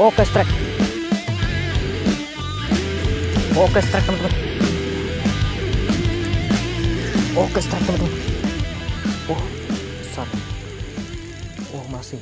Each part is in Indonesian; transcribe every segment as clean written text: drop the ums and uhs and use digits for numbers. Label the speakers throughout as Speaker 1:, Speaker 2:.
Speaker 1: Oke, strike. Oke, strike teman-teman. Oke, strike teman-teman. Oh, besar. Oh, masih.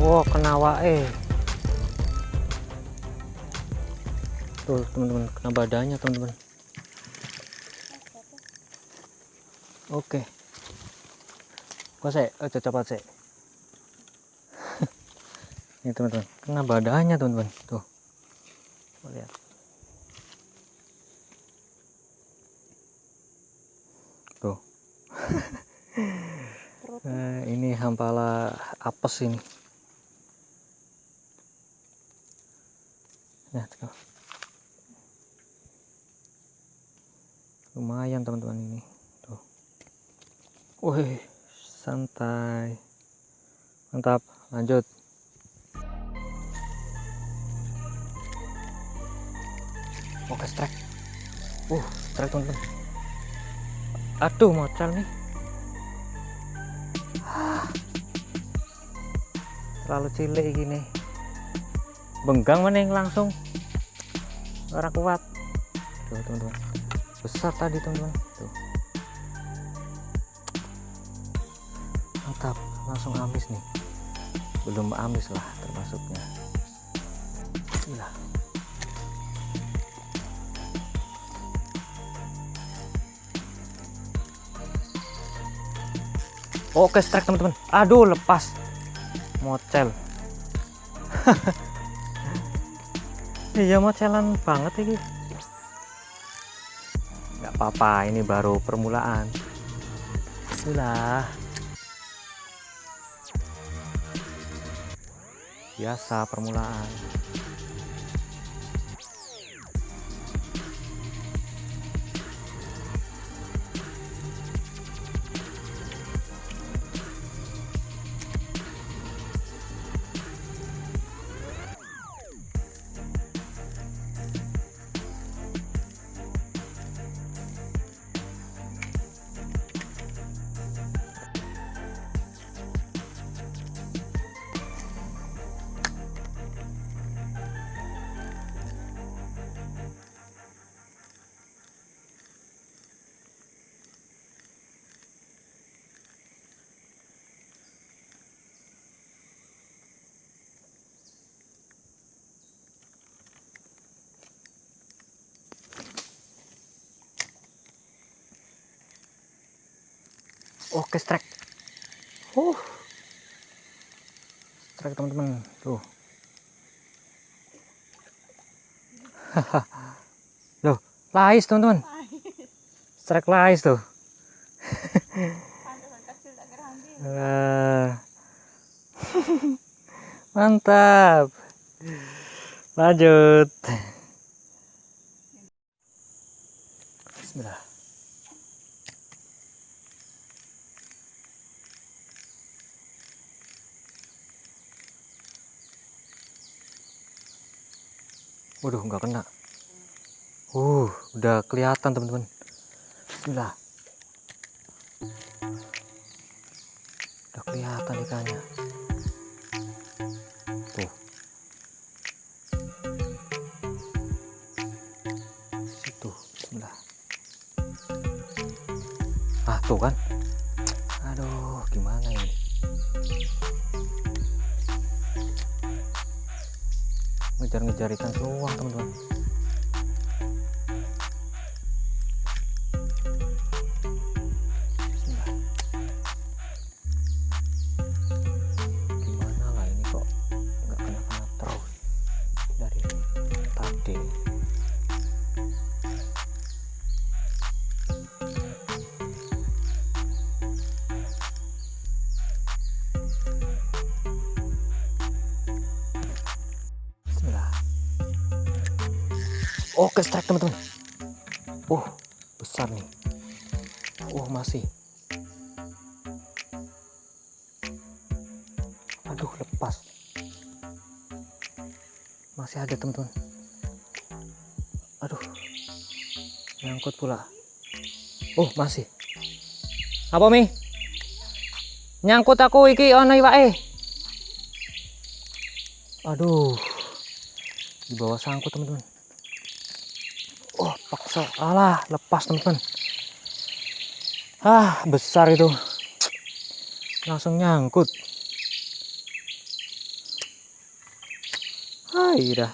Speaker 1: Wow, kena wae. Tuh teman-teman, kena badannya teman-teman. Oke. Kok saya cepat sih. Ini teman-teman, kena badannya teman-teman. Tuh. Lihat. Tuh. Nah, ini hampala apes ini. Nah, tuh. Lumayan teman-teman ini. Tuh. Wih, santai. Mantap, lanjut. Oke, strike. Strike teman-teman. Aduh, mocal nih. Terlalu cilik gini. Benggang meneng langsung. Ora kuat. Tuh, teman-teman. Besar tadi, teman-teman. Tuh. Mantap, langsung amis nih. Belum amis lah termasuknya. Gila. Oke, strike teman-teman. Aduh, lepas. Mocel. Iya, mocelan banget ini. Nggak apa-apa, ini baru permulaan. Itulah. Biasa permulaan. Oke, strike. Strike teman-teman. Tuh. Loh, lais teman-teman. Strike lais tuh. Mantap. Lanjut. Bismillah. Waduh, nggak kena. Udah kelihatan teman-teman. Bismillah. Udah kelihatan ikannya. Tuh. Situ. Bismillah. ngejar-ngejar ikan seluang teman-teman. Gimana lah ini kok nggak kena terus dari tadi. Oke, strike teman-teman. Besar nih. Masih. Aduh, lepas. Masih ada teman-teman. Aduh, nyangkut pula. Masih. Apa mi? Nyangkut aku iki ono iwake. Aduh, di bawah sangkut teman-teman. Paksa, alah, lepas teman-teman. Besar itu, langsung nyangkut. Iya,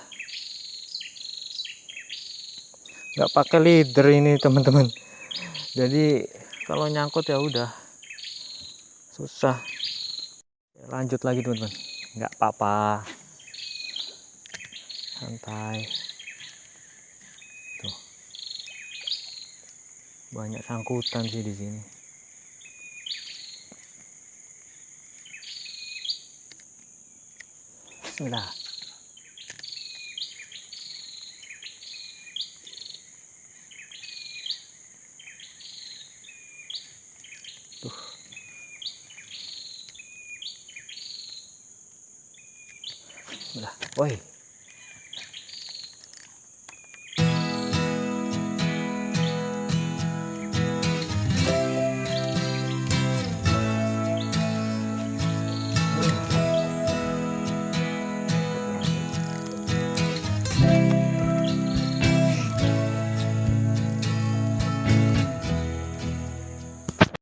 Speaker 1: nggak pakai leader ini teman-teman. Jadi kalau nyangkut ya udah susah. Lanjut lagi teman-teman, nggak apa-apa, santai. Tuh, banyak sangkutan sih di sini. Bismillah. Bismillah. Woi.